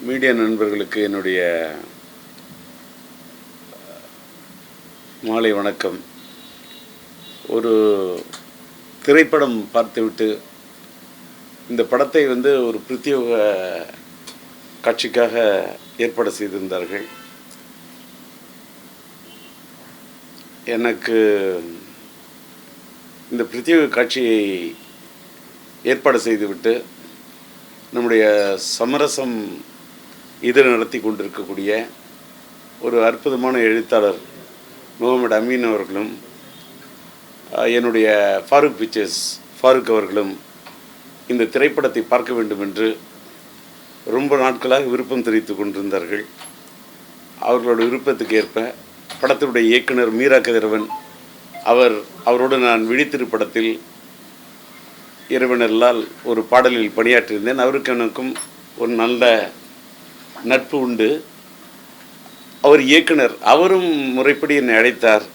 Media நண்பர்களுக்கு என்னுடைய மாலை வணக்கம். ஒரு திரைப்படம் பார்த்துவிட்டு இந்த படத்தை ஒரு பிரத்யேக காட்சிக்காக ஏற்பாடு செய்திருந்தார்கள். எனக்கு இந்த பிரத்யேக காட்சியை ஏற்பாடு செய்துவிட்டு நம்முடைய சமரசம் இதழ் நடத்தி கொண்டிருக்கக்கூடிய ஒரு அற்புதமான எழுத்தாளர் முகமது அமீன் அவர்களும் என்னுடைய ஃபாரூக் பிக்சர்ஸ் ஃபாரூக் அவர்களும் இந்த திரைப்படத்தை பார்க்க வேண்டும் என்று ரொம்ப நாட்களாக விருப்பம் தெரிவித்து கொண்டிருந்தார்கள். அவர்களோட விருப்பத்துக்கு ஏற்ப படத்தினுடைய இயக்குனர் மீரா கதிரவன் அவரோடு நான் விழித்திரு படத்தில் இறைவனல்லால் ஒரு பாடலில் பணியாற்றியிருந்தேன். அவருக்கு எனக்கும் ஒரு நல்ல நட்பு உண்டு. அவர் இயக்குனர், அவரும் முறைப்படி என்னை அழைத்தார்.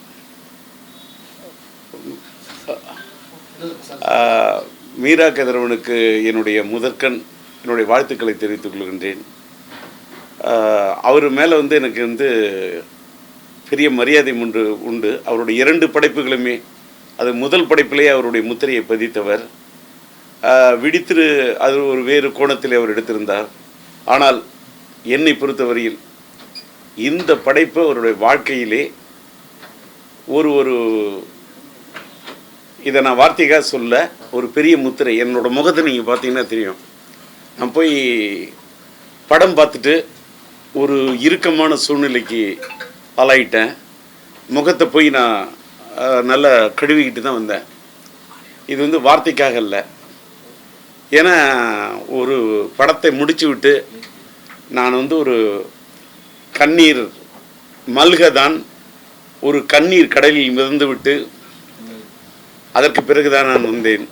மீரா கதிரவனுக்கு என்னுடைய என்னுடைய வாழ்த்துக்களை தெரிவித்துக் கொள்கின்றேன். அவர் மேலே எனக்கு பெரிய மரியாதை உண்டு. அவருடைய 2 படைப்புகளுமே, அது முதல் படைப்பிலேயே அவருடைய முத்திரையை பதித்தவர். விழித்திரு அது ஒரு வேறு கோணத்தில் அவர் எடுத்திருந்தார். ஆனால் என்னை பொறுத்தவரையில் இந்த படைப்பு அவருடைய வாழ்க்கையிலே ஒரு இதை நான் வார்த்தைக்காக சொல்ல ஒரு பெரிய முத்திரை. என்னோட முகத்தை நீங்கள் பார்த்தீங்கன்னா தெரியும். நான் போய் படம் பார்த்துட்டு ஒரு இறுக்கமான சூழ்நிலைக்கு ஆளாயிட்டேன். முகத்தை போய் நான் நல்லா கழுவிக்கிட்டு தான் வந்தேன். இது வார்த்தைக்காக இல்லை. ஏன்னா ஒரு படத்தை முடிச்சு விட்டு நான் ஒரு கண்ணீர் மல்கதான், ஒரு கண்ணீர் கடலில் மிதந்து விட்டு அதற்கு பிறகுதான் நான் வந்தேன்.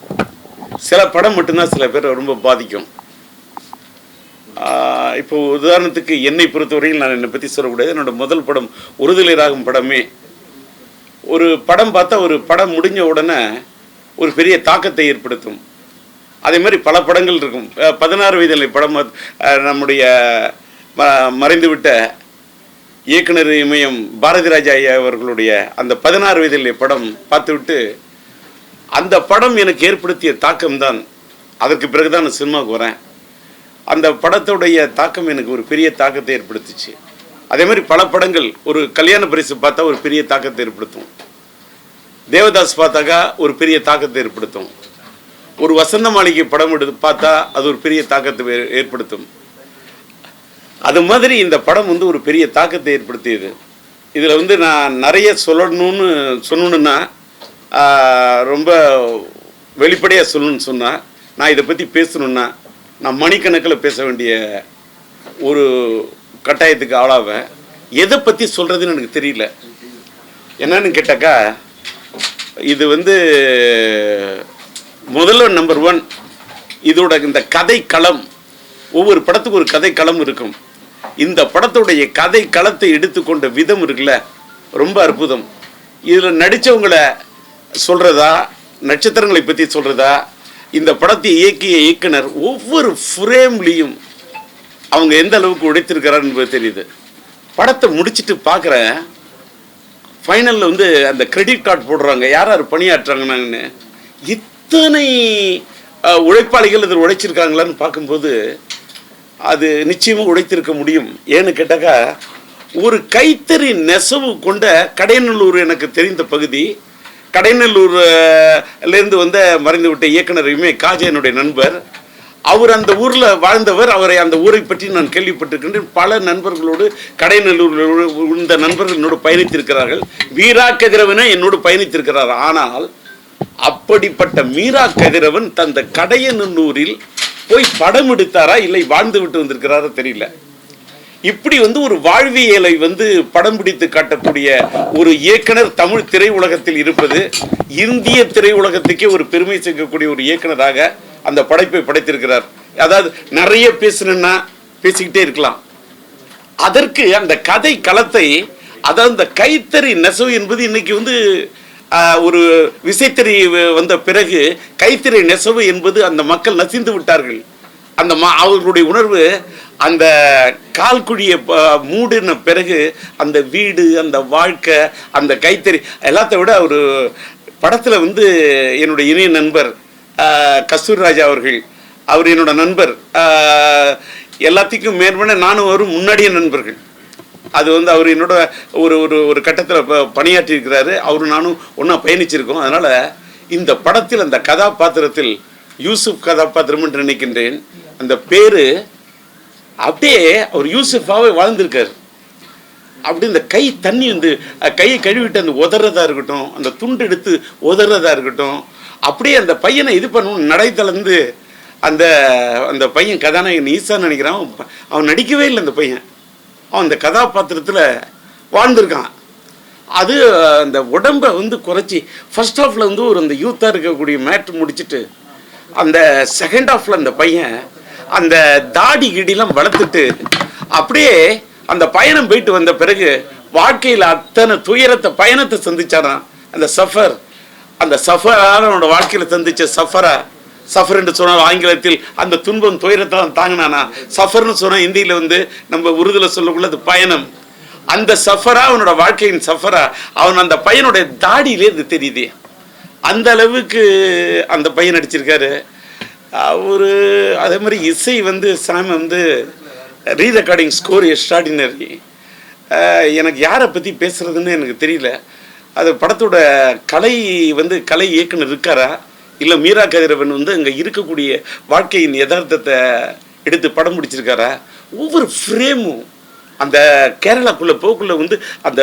சில படம் மட்டும்தான் சில பேர் ரொம்ப பாதிக்கும். இப்போ உதாரணத்துக்கு என்னை பொறுத்தவரையில் நான் என்னை பற்றி சொல்லக்கூடாது. என்னோட முதல் படம் ஒருதலை ராகம் படமே, ஒரு படம் பார்த்தா ஒரு படம் முடிஞ்ச உடனே ஒரு பெரிய தாக்கத்தை ஏற்படுத்தும். அதே மாதிரி பல படங்கள் இருக்கும். 16 வயதில் படம் நம்முடைய மறைந்துவிட்ட இயக்குனர் இமயம் பாரதி ராஜா ஐயா அவர்களுடைய அந்த 16 வயதில் படம் பார்த்துவிட்டு அந்த படம் எனக்கு ஏற்படுத்திய தாக்கம்தான். அதற்கு பிறகுதான் நான் சினிமாவுக்கு வரேன். அந்த படத்துடைய தாக்கம் எனக்கு ஒரு பெரிய தாக்கத்தை ஏற்படுத்துச்சு. அதே மாதிரி பல படங்கள், ஒரு கல்யாண பரிசு பார்த்தா ஒரு பெரிய தாக்கத்தை ஏற்படுத்தும். தேவதாஸ் பார்த்தாக்கா ஒரு பெரிய தாக்கத்தை ஏற்படுத்தும். ஒரு வசந்த மாளிகை படம் எடுத்து பார்த்தா அது ஒரு பெரிய தாக்கத்தை ஏற்படுத்தும். அது மாதிரி இந்த படம் ஒரு பெரிய தாக்கத்தை ஏற்படுத்தியது. இதில் நான் நிறைய சொல்லணும்னா ரொம்ப வெளிப்படையாக சொல்லணும்னு சொன்னால், நான் இதை பற்றி பேசணுன்னா நான் மணிக்கணக்கில் பேச வேண்டிய ஒரு கட்டாயத்துக்கு ஆளாவேன். எதை பற்றி சொல்கிறதுன்னு எனக்கு தெரியல. என்னன்னு கேட்டாக்கா, இது முதல்ல நம்பர் 1, இதோட இந்த கதை களம், ஒவ்வொரு படத்துக்கு ஒரு கதை களம் இருக்கும். இந்த படத்துடைய கதை களத்தை எடுத்துக்கொண்ட விதம் இருக்குல்ல, ரொம்ப அற்புதம். இதில் நடித்தவங்களை சொல்கிறதா, நட்சத்திரங்களை பற்றி சொல்கிறதா, இந்த படத்தை இயக்கிய இயக்குனர் ஒவ்வொரு ஃப்ரேம்லேயும் அவங்க எந்த அளவுக்கு உடைத்திருக்கிறார் என்பது தெரியுது. படத்தை முடிச்சுட்டு பார்க்குறேன், ஃபைனலில் அந்த கிரெடிட் கார்டு போடுறாங்க, யார் யார் பணியாற்றுறாங்கன்னு. இத்தனை உழைப்பாளிகள் இதில் உழைச்சிருக்காங்களான்னு பார்க்கும்போது அது நிச்சயமாக உழைத்திருக்க முடியும். ஏன்னு கேட்டாக்கா, ஒரு கைத்தறி நெசவு கொண்ட கடையநல்லூர் எனக்கு தெரிந்த பகுதி. கடையநல்லூர்லேருந்து மறைந்து விட்ட இயக்குனர் காஜா என்னுடைய நண்பர். அவர் அந்த ஊரில் வாழ்ந்தவர். அவரை அந்த ஊரை பற்றி நான் கேள்விப்பட்டிருக்கின்றேன். பல நண்பர்களோடு கடையநல்லூர் இந்த நண்பர்கள் என்னோடு பயணித்திருக்கிறார்கள். மீரா கதிரவனை என்னோடு பயணித்திருக்கிறார். ஆனால் அப்படிப்பட்ட மீரா கதிரவன் தந்த கடையநல்லூரில் போய் படம் எடுத்தாரா இல்லை வாழ்ந்து விட்டு வந்திருக்கிறாரா தெரியல. இப்படி ஒரு வாழ்வியலை படம் பிடித்து காட்டக்கூடிய ஒரு இயக்குனர் தமிழ் திரையுலகத்தில் இருப்பது இந்திய திரையுலகத்துக்கே ஒரு பெருமை சேர்க்கக்கூடிய ஒரு இயக்குனராக அந்த படைப்பை படைத்திருக்கிறார். அதாவது நிறைய பேசணும்னா பேசிக்கிட்டே இருக்கலாம். அதற்கு அந்த கதை களத்தை, அதாவது இந்த கைத்தறி நெசவு என்பது இன்னைக்கு ஒரு விசைத்தறி வந்த பிறகு கைத்தறி நெசவு என்பது அந்த மக்கள் நசிந்து விட்டார்கள். அந்த அவர்களுடைய உணர்வு அந்த கால்குழியை மூடின பிறகு அந்த வீடு, அந்த வாழ்க்கை, அந்த கைத்தறி எல்லாத்த விட ஒரு படத்தில் வந்து என்னுடைய இணைய நண்பர் கஸ்தூரிராஜா அவர்கள், அவர் என்னோட நண்பர், எல்லாத்துக்கும் மேற்பட நானும் அவரும் முன்னாடிய நண்பர்கள். அது வந்து அவர் என்னோட ஒரு ஒரு ஒரு கட்டத்தில் பணியாற்றி இருக்கிறாரு. அவரும் நானும் ஒன்றா பயணிச்சிருக்கோம். அதனால் இந்த படத்தில் அந்த கதாபாத்திரத்தில் யூசுப் கதாபாத்திரம் என்று நினைக்கின்றேன். அந்த பேர் அப்படியே அவர் யூசுஃபாவே வாழ்ந்திருக்காரு. அப்படி இந்த கை தண்ணி வந்து கையை கழுவிட்டு அந்த உதறதா இருக்கட்டும், அந்த துண்டு எடுத்து உதறதா இருக்கட்டும், அப்படியே அந்த பையனை இது பண்ணணும் நடைத்தளர்ந்து அந்த அந்த பையன் கதாநாயகன் ஈசான்னு நினைக்கிறான். அவன் நடிக்கவே இல்லை. அந்த பையன் அவன் அந்த கதாபாத்திரத்தில் வாழ்ந்திருக்கான். அது அந்த உடம்பை வந்து குறைச்சி ஃபர்ஸ்ட் ஹாஃபில் வந்து ஒரு அந்த யூத்தாக இருக்கக்கூடிய மேட்ரு முடிச்சுட்டு அந்த செகண்ட் ஹாஃபில் அந்த பையன் அந்த தாடி கிடிலாம் வளர்த்துட்டு அப்படியே அந்த பயணம் போயிட்டு வந்த பிறகு வாழ்க்கையில் அத்தனை துயரத்தை பயணத்தை சந்திச்சாரான். அந்த சஃபர், அந்த சஃபரான அவனோட வாழ்க்கையில் சந்திச்ச சஃபர் என்று சொன்னால் ஆங்கிலத்தில் அந்த துன்பம் துயரத்தை தான் தாங்கினானா. சஃபர்னு சொன்னால் இந்தியில் வந்து நம்ம உருதுல சொல்லக்குள்ள அது பயணம். அந்த சஃபரா அவனோட வாழ்க்கையின் சஃபரா அவன் அந்த பையனுடைய தாடியிலே இது தெரியுது. அந்த அளவுக்கு அந்த பையன் நடிச்சிருக்காரு. அவர் அதே மாதிரி இசை வந்து சாமி வந்து ரீரெக்கார்டிங் ஸ்கோர் எக்ஸ்ட்ராடினரி. எனக்கு யாரை பற்றி பேசுகிறதுன்னு எனக்கு தெரியல. அது படத்தோட கலை வந்து கலை இயக்குனர் இருக்காரா, இல்லை மீரா கதிரவன் வந்து அங்கே இருக்கக்கூடிய வாழ்க்கையின் யதார்த்தத்தை எடுத்து படம் பிடிச்சிருக்காரா. ஒவ்வொரு ஃப்ரேமும் அந்த கேரளாக்குள்ளே போக்குள்ளே வந்து அந்த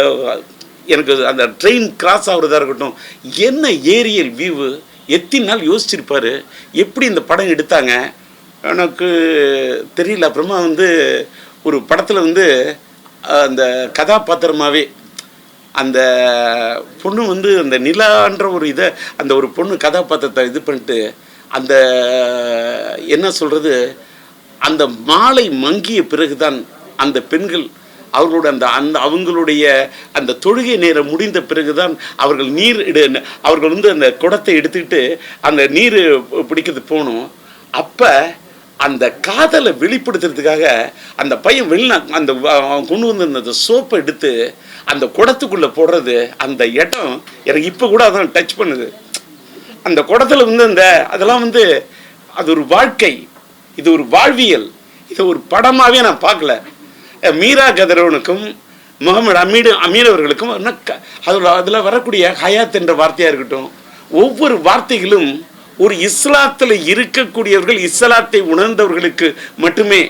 எனக்கு அந்த ட்ரெயின் கிராஸ் ஆகுறதா இருக்கட்டும், என்ன ஏரியல் வியூவு, எத்தனை நாள் யோசிச்சிருப்பார், எப்படி இந்த படம் எடுத்தாங்க எனக்கு தெரியல. அப்புறமா வந்து ஒரு படத்தில் வந்து அந்த கதாபாத்திரமாகவே அந்த பொண்ணு வந்து அந்த நிலான்ற ஒரு இதை அந்த ஒரு பொண்ணு கதாபாத்திரத்தை இது பண்ணிட்டு அந்த என்ன சொல்கிறது, அந்த மாலை மங்கிய பிறகுதான் அந்த பெண்கள் அவர்களோட அந்த அவங்களுடைய அந்த தொழுகை நேரம் முடிந்த பிறகுதான் அவர்கள் அவர்கள் வந்து அந்த குடத்தை எடுத்துக்கிட்டு அந்த நீர் பிடிக்கிறது போகணும். அப்போ அந்த காதலை வெளிப்படுத்துறதுக்காக அந்த பையன் அந்த அவன் கொண்டு வந்து அந்த சோப்பை எடுத்து அந்த குடத்துக்குள்ளே போடுறது, அந்த இடம் எனக்கு இப்போ கூட அதான் டச் பண்ணுது. அந்த குடத்தில் வந்து அதெல்லாம் வந்து அது ஒரு வாழ்க்கை, இது ஒரு வாழ்வியல், இது ஒரு படமாகவே நான் பார்க்கல. மீரா கதிரவனுக்கும் முகமது அமீர் அவர்களுக்கும் அதில் வரக்கூடிய ஹயாத் என்ற வார்த்தையாக இருக்கட்டும், ஒவ்வொரு வார்த்தைகளும் ஒரு இஸ்லாத்தில் இருக்கக்கூடியவர்கள், இஸ்லாத்தை உணர்ந்தவர்களுக்கு மட்டுமே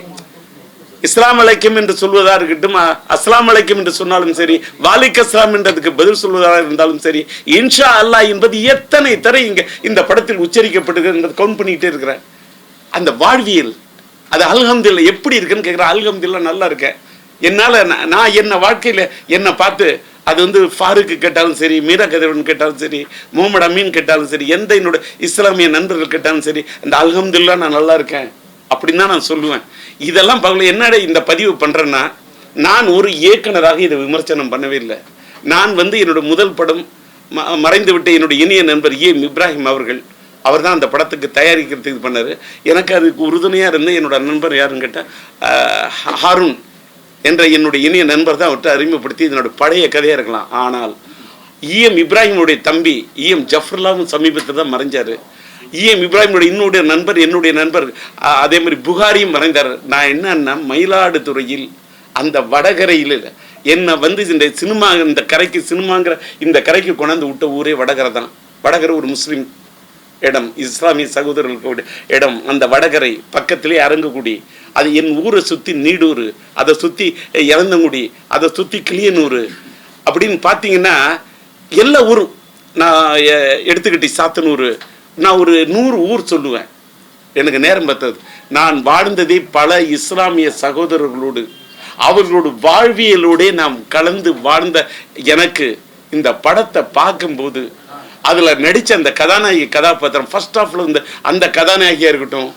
இஸ்லாம் அலைக்கும் என்று சொல்வதாக இருக்கட்டும், அஸ்லாம் அலைக்கும் என்று சொன்னாலும் சரி, வாலிக் அஸ்லாம் என்றதுக்கு பதில் சொல்வதாக இருந்தாலும் சரி, இன்ஷா அல்லாஹ் என்பது எத்தனை தடவை இங்கே இந்த படத்தில் உச்சரிக்கப்பட்டிருக்கிறது கவுண்ட் பண்ணிக்கிட்டே இருக்கிறேன். அந்த வாழ்வியல் அது அல்ஹம்துலில்லாஹ் எப்படி இருக்குன்னு கேட்குறேன். அல்ஹம்துலில்லாஹ் நல்லா இருக்கேன். என்னால் நான் என்ன வாழ்க்கையில் என்னை பார்த்து அது வந்து ஃபாரூக்கு கேட்டாலும் சரி, மீரா கதிரவன் கேட்டாலும் சரி, முகமது அமீன் கேட்டாலும் சரி, எந்த என்னோட இஸ்லாமிய நண்பர்கள் கேட்டாலும் சரி, அந்த அல்ஹம்துலில்லாஹ் நான் நல்லா இருக்கேன் அப்படின்னு தான் நான் சொல்லுவேன். இதெல்லாம் பார்க்கல. என்னடா இந்த பதிவு பண்ணுறேன்னா, நான் ஒரு இயக்குனராக இதை விமர்சனம் பண்ணவே இல்லை. நான் வந்து என்னோட முதல் படம் மறைந்து விட்ட என்னுடைய இனிய நண்பர் இப்ராஹிம் அவர்கள், அவர் தான் அந்த படத்துக்கு தயாரிக்கிறதுக்கு இது பண்ணார். எனக்கு அதுக்கு உறுதுணையாக இருந்து என்னோட நண்பர் யாருன்னு கேட்டால் ஹாரூன் என்ற என்னுடைய இனிய நண்பர் தான் அவர்கிட்ட அறிமுகப்படுத்தி இதனோட பழைய கதையாக இருக்கலாம். ஆனால் இப்ராஹிமுடைய தம்பி ஜஃபர்லாவும் சமீபத்தில் தான் மறைஞ்சார். இப்ராஹிமுடைய என்னுடைய நண்பர் அதே மாதிரி புகாரியும் மறைந்தார். நான் என்னன்னா மயிலாடுதுறையில் அந்த வடகரையில் என்னை வந்து இந்த சினிமா இந்த கரைக்கு சினிமாங்கிற இந்த கரைக்கு கொண்டாந்து விட்ட ஊரே வடகரை தான். வடகரை ஒரு முஸ்லீம் இடம், இஸ்லாமிய சகோதரர்களுக்கு இடம். அந்த வடகரை பக்கத்திலே அரங்குக்குடி, அது என் ஊரை சுற்றி நீடூர், அதை சுற்றி இறந்தங்குடி, அதை சுற்றி கிளியனூர் அப்படின்னு பார்த்தீங்கன்னா எல்லா ஊரும் நான் எடுத்துக்கிட்டு சாத்தனூர், நான் ஒரு 100 ஊர் சொல்லுவேன். எனக்கு நேரம் பார்த்தது. நான் வாழ்ந்ததே பல இஸ்லாமிய சகோதரர்களோடு, அவர்களோட வாழ்வியலோடே நாம் கலந்து வாழ்ந்த எனக்கு இந்த படத்தை பார்க்கும்போது அதில் நடித்த அந்த கதாநாயகி கதாபாத்திரம் ஃபர்ஸ்ட் ஹாஃபில் வந்து அந்த கதாநாயகியாக இருக்கட்டும்,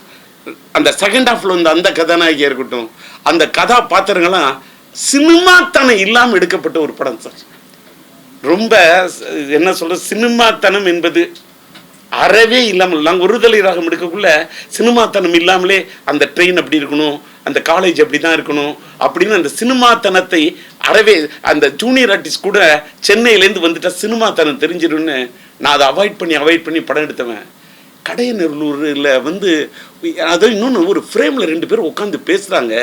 அந்த செகண்ட் ஹாஃபில் வந்து அந்த கதாநாயகியாக இருக்கட்டும், அந்த கதாபாத்திரங்கள்லாம் சினிமாத்தனம் இல்லாமல் எடுக்கப்பட்ட ஒரு படம் சார். ரொம்ப என்ன சொல்ற, சினிமாத்தனம் என்பது அறவே இல்லாமல், நாங்கள் ஒருதலை ராகம் எடுக்கக்குள்ள சினிமாத்தனம் இல்லாமலே அந்த ட்ரெயின் அப்படி இருக்கணும், அந்த காலேஜ் அப்படி தான் இருக்கணும் அப்படின்னு அந்த சினிமாத்தனத்தை அறவே அந்த ஜூனியர் ஆர்டிஸ்ட் கூட சென்னையிலேருந்து வந்துட்டா சினிமாத்தனம் தெரிஞ்சிடும்னு நான் அதை அவாய்ட் பண்ணி படம் எடுத்தவன். கடையநல்லூரில் வந்து அது இன்னொன்று ஒரு ஃப்ரேமில் 2 பேர் உட்காந்து பேசுகிறாங்க,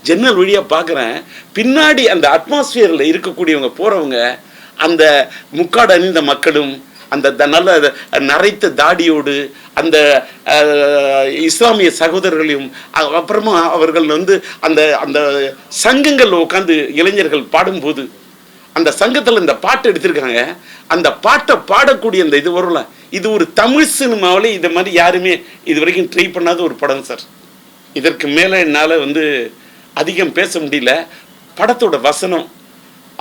ஜன்னல் வழியாக பார்க்குறேன். பின்னாடி அந்த அட்மாஸ்பியரில் இருக்கக்கூடியவங்க போகிறவங்க அந்த முக்காடு அணிந்த மக்களும் அந்த நல்ல நரைத்த தாடியோடு அந்த இஸ்லாமிய சகோதரர்களையும் அப்புறமா அவர்கள் வந்து அந்த அந்த சங்கங்களில் உட்காந்து இளைஞர்கள் பாடும்போது அந்த சங்கத்தில் இந்த பாட்டு எடுத்திருக்காங்க. அந்த பாட்டை பாடக்கூடிய அந்த இது வரும்ல, இது ஒரு தமிழ் சினிமாவிலே இது மாதிரி யாருமே இது வரைக்கும் ட்ரை பண்ணாத ஒரு படம் சார். இதற்கு மேலே என்னால் வந்து அதிகம் பேச முடியல. படத்தோட வசனம்,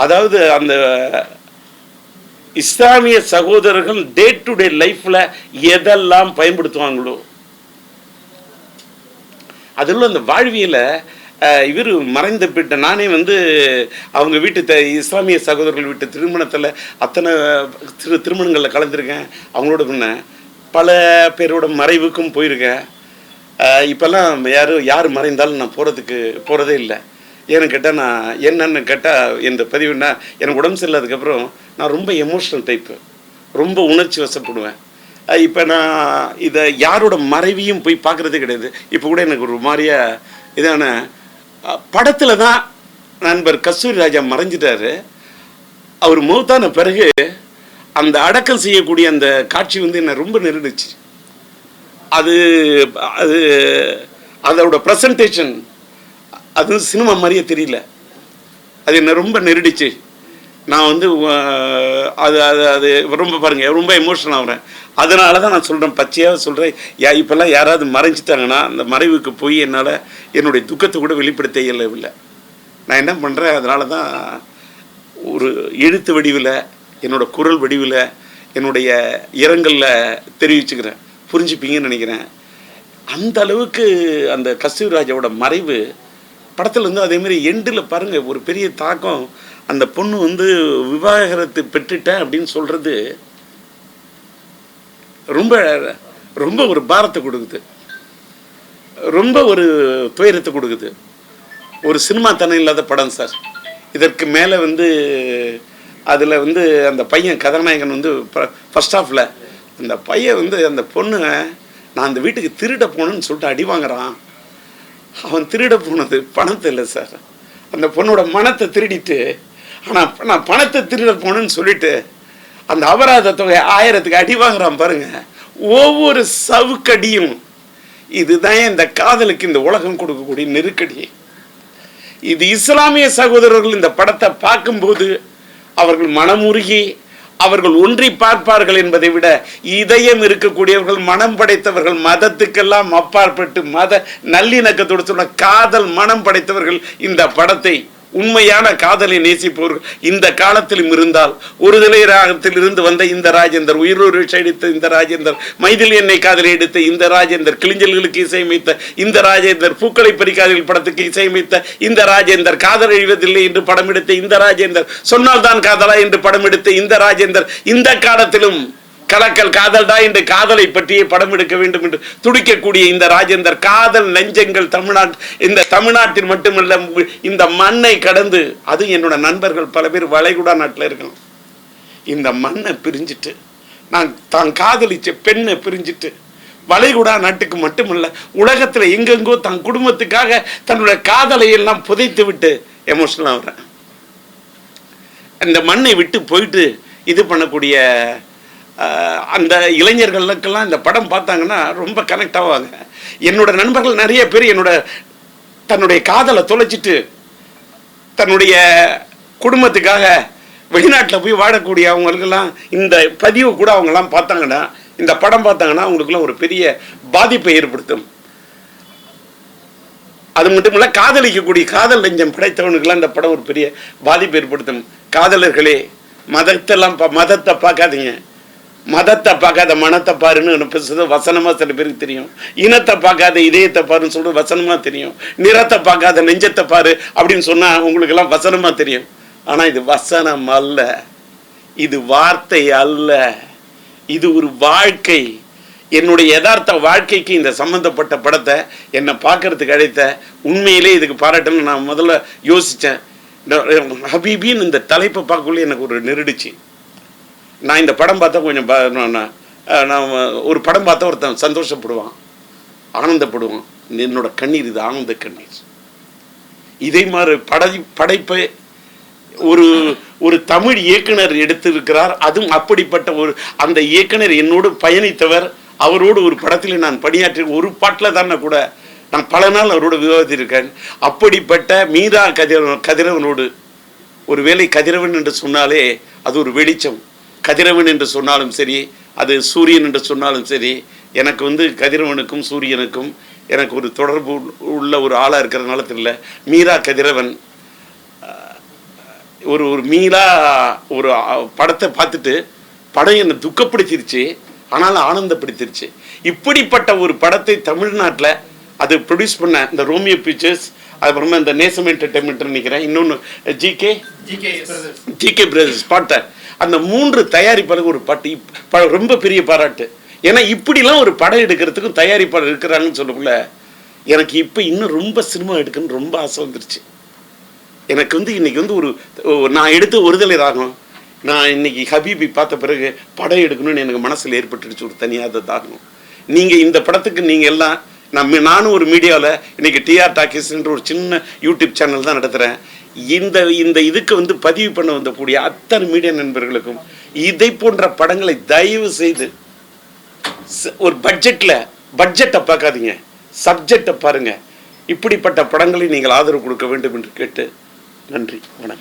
அதாவது அந்த இஸ்லாமிய சகோதரர்கள் டே டு டே லைஃப்ல எதெல்லாம் பயன்படுத்துவாங்களோ அதில் அந்த வாழ்வியல இவர் மறைந்த போயிட்ட நானே வந்து அவங்க வீட்டு இஸ்லாமிய சகோதரர்கள் வீட்டு திருமணத்தில் அத்தனை திருமணங்களில் கலந்துருக்கேன். அவங்களோட முன்ன பல பேரோட மறைவுக்கும் போயிருக்கேன். இப்போல்லாம் யார் மறைந்தாலும் நான் போகிறதே இல்லை. ஏன்னு கேட்டால் நான் என்னன்னு கேட்டால் இந்த பதிவுன்னா எனக்கு உடம்பு சரியில்லாததுக்கப்புறம் நான் ரொம்ப எமோஷ்னல் டைப்பு, ரொம்ப உணர்ச்சி வசப்படுவேன். இப்போ நான் இதை யாரோட மறைவையும் போய் பார்க்குறதே கிடையாது. இப்போ கூட எனக்கு ஒரு மாதிரியா இதான படத்தில் தான் நண்பர் கஸ்தூரி ராஜா மறைஞ்சிட்டாரு. அவர் மௌத்தான பிறகு அந்த அடக்கம் செய்யக்கூடிய அந்த காட்சி வந்து என்னை ரொம்ப நெருடுச்சு. அது அது அதோட ப்ரெசன்டேஷன் அது சினிமா மாதிரியே தெரியல. அது என்னை ரொம்ப நெருடிச்சு. நான் வந்து அது அது அது ரொம்ப பாருங்கள் ரொம்ப எமோஷனல் ஆகிறேன். அதனால தான் நான் சொல்கிறேன், பச்சையாக சொல்கிறேன். இப்போல்லாம் யாராவது மறைஞ்சிட்டாங்கன்னா அந்த மறைவுக்கு போய் என்னால் என்னுடைய துக்கத்தை கூட வெளிப்படுத்த இயலவில்லை. நான் என்ன பண்ணுறேன், அதனால தான் ஒரு எழுத்து வடிவில் என்னோடய குரல் வடிவில் என்னுடைய இரங்கலில் தெரிவிச்சுக்கிறேன். புரிஞ்சுப்பீங்கன்னு நினைக்கிறேன். அந்த அளவுக்கு அந்த கஸ்தூரி ராஜாவோட மறைவு படத்தில் வந்து அதேமாதிரி எண்டில் பாருங்கள் ஒரு பெரிய தாக்கம். அந்த பொண்ணு வந்து விவாகரத்து பெற்றுட்டேன் அப்படின்னு சொல்கிறது ரொம்ப ரொம்ப ஒரு பாரத்தை கொடுக்குது, ரொம்ப ஒரு துயரத்தை கொடுக்குது. ஒரு சினிமா தனம் இல்லாத படம் சார். இதற்கு மேலே வந்து அதில் வந்து அந்த பையன் கதாநாயகன் வந்து ஃபர்ஸ்ட் ஹாஃபில் அந்த பையன் வந்து அந்த பொண்ணு நான் அந்த வீட்டுக்கு திருட போனேன்னு சொல்லிட்டு அடி வாங்குறான். அவன் திருட போனது பணத்தை இல்லை சார், அந்த பொண்ணோட மனத்தை திருடிட்டு. ஆனால் நான் பணத்தை திருட போனேன்னு சொல்லிட்டு அந்த அபராத தொகை 1000க்கு அடி வாங்குறான் பாருங்க. ஒவ்வொரு சவுக்கடியும் இதுதான் இந்த காதலுக்கு இந்த உலகம் கொடுக்கக்கூடிய நெருக்கடி. இது இஸ்லாமிய சகோதரர்கள் இந்த படத்தை பார்க்கும்போது அவர்கள் மனமுருகி அவர்கள் ஒன்றி பார்ப்பார்கள் என்பதை விட இதயம் இருக்கக்கூடியவர்கள், மனம் படைத்தவர்கள், மதத்துக்கெல்லாம் அப்பாற்பட்டு மத நல்லிணக்கத்தோடு சொன்ன காதல் மனம் படைத்தவர்கள் இந்த படத்தை உண்மையான காதலை நேசிப்பவர்கள் இந்த காலத்திலும் இருந்தால், ஒரு ராகத்தில் இருந்து வந்த இந்த ராஜேந்தர், உயிரோடு எடுத்த இந்த ராஜேந்தர், மைதிலி என்னை காதலை எடுத்த இந்த ராஜேந்தர், கிளிஞ்சல்களுக்கு இசையமைத்த இந்த ராஜேந்தர், பூக்களை பறிக்காதல் படத்துக்கு இசையமைத்த இந்த ராஜேந்தர், காதல் அழிவதில்லை என்று படம் எடுத்த இந்த ராஜேந்தர், சொன்னால் தான் காதலா என்று படம் எடுத்த இந்த ராஜேந்தர், இந்த காலத்திலும் கலக்கல் காதல்டா என்று காதலை பற்றியே படம் எடுக்க வேண்டும் என்று துடிக்கக்கூடிய இந்த ராஜேந்தர், காதல் நெஞ்சங்கள் இந்த தமிழ்நாட்டில் மட்டுமல்ல இந்த மண்ணை கடந்து, அது என்னோட நண்பர்கள் பல பேர் வளைகுடா நாட்டில் இருக்கணும், இந்த மண்ணை பிரிஞ்சிட்டு தான் காதலிச்ச பெண்ணை பிரிஞ்சிட்டு வளைகுடா நாட்டுக்கு மட்டுமல்ல உலகத்தில் எங்கெங்கோ தன் குடும்பத்துக்காக தன்னுடைய காதலை எல்லாம் புதைத்து விட்டு எமோஷனல் ஆகிறேன். இந்த மண்ணை விட்டு போயிட்டு இது பண்ணக்கூடிய அந்த இளைஞர்களுக்கெல்லாம் இந்த படம் பார்த்தாங்கன்னா ரொம்ப கனெக்ட் ஆவாங்க. என்னோட நண்பர்கள் நிறைய பேர் தன்னுடைய காதலை தொலைச்சிட்டு தன்னுடைய குடும்பத்துக்காக வெளிநாட்டில் போய் வாழக்கூடிய அவங்களுக்கெல்லாம் இந்த பதிவு கூட அவங்கெல்லாம் பார்த்தாங்கன்னா, இந்த படம் பார்த்தாங்கன்னா அவங்களுக்குலாம் ஒரு பெரிய பாதிப்பை ஏற்படுத்தும். அது மட்டும் இல்லை, காதலிக்கக்கூடிய காதல் நெஞ்சம் படைத்தவனுக்கெல்லாம் இந்த படம் ஒரு பெரிய பாதிப்பு ஏற்படுத்தும். காதலர்களே, மதத்தை பார்க்காதீங்க, மதத்தை பார்க்காத மனத்தை பாருன்னு பேசுறது வசனமாக சில பேருக்கு தெரியும். இனத்தை பார்க்காத இதயத்தை பாருன்னு சொல்றது வசனமாக தெரியும். நிறத்தை பார்க்காத நெஞ்சத்தை பாரு அப்படின்னு சொன்னால் உங்களுக்கெல்லாம் வசனமாக தெரியும். ஆனால் இது வசனம் அல்ல, இது வார்த்தை அல்ல, இது ஒரு வாழ்க்கை. என்னுடைய யதார்த்த வாழ்க்கைக்கு இந்த சம்மந்தப்பட்ட படத்தை என்னை பார்க்கறதுக்கு அழைத்த உண்மையிலே இதுக்கு பாராட்டணும்னு நான் முதல்ல யோசித்தேன். ஹபீபின்னு இந்த தலைப்பை பார்க்கக்குள்ளே எனக்கு ஒரு நெருடிச்சு. நான் இந்த படம் பார்த்தா கொஞ்சம் நான் ஒரு படம் பார்த்தா ஒருத்தன் சந்தோஷப்படுவான், ஆனந்தப்படுவான். என்னோட கண்ணீர் இது ஆனந்த கண்ணீர். இதே மாதிரி படைப்பை ஒரு தமிழ் இயக்குனர் எடுத்திருக்கிறார். அதுவும் அப்படிப்பட்ட அந்த இயக்குனர் என்னோடு பயணித்தவர். அவரோடு ஒரு படத்தில் நான் பணியாற்றி ஒரு பாட்டில் தானே கூட நான் பல நாள் அவரோட விவாதித்திருக்கேன். அப்படிப்பட்ட மீரா கதிரவனோடு, ஒருவேளை கதிரவன் என்று சொன்னாலே அது ஒரு வெளிச்சம். கதிரவன் என்று சொன்னாலும் சரி, அது சூரியன் என்று சொன்னாலும் சரி, எனக்கு கதிரவனுக்கும் சூரியனுக்கும் எனக்கு ஒரு தொடர்பு உள்ள ஒரு ஆளாக இருக்கிறதுனால தெரியல. மீரா கதிரவன் ஒரு மீரா ஒரு படத்தை பார்த்துட்டு படம் என்னை துக்கப்படுத்திருச்சு, ஆனாலும் ஆனந்தப்படுத்திருச்சு. இப்படிப்பட்ட ஒரு படத்தை தமிழ்நாட்டில் அது ப்ரொடியூஸ் பண்ண இந்த ரோமியோ பிக்சர்ஸ், அதுக்கப்புறமா இந்த நேசம் என்டர்டைன்மெண்ட் நினைக்கிறேன், இன்னொன்று ஜிகே பிரதர்ஸ் பாட்டை, அந்த 3 தயாரிப்பாளருக்கு ஒரு பாட்டு ரொம்ப பெரிய பாராட்டு. ஏன்னா இப்படிலாம் ஒரு படம் எடுக்கிறதுக்கும் தயாரிப்பாளர் இருக்கிறாங்கன்னு சொல்லக்குள்ள எனக்கு இப்போ இன்னும் ரொம்ப சினிமா எடுக்கணும்னு ரொம்ப ஆசை வந்துருச்சு. எனக்கு இன்னைக்கு நான் எடுத்த ஒருதலை ராகம், நான் இன்னைக்கு ஹபீபி பார்த்த பிறகு படம் எடுக்கணும்னு எனக்கு மனசில் ஏற்பட்டுடுச்சு ஒரு தனியாத தாகம். நீங்கள் இந்த படத்துக்கு நீங்கள் எல்லாம் நானும் ஒரு மீடியாவில் இன்னைக்கு டிஆர் டாக்கீஸ்ன்ற ஒரு சின்ன யூடியூப் சேனல் தான் நடத்துகிறேன். இந்த இதுக்கு பதிவு பண்ண வந்தக்கூடிய அத்தனை மீடியா நண்பர்களுக்கும் இதை போன்ற படங்களை தயவு செய்து ஒரு பட்ஜெட்டை பார்க்காதீங்க, சப்ஜெக்டை பாருங்க. இப்படிப்பட்ட படங்களை நீங்கள் ஆதரவு கொடுக்க வேண்டும் என்று கேட்டு நன்றி, வணக்கம்.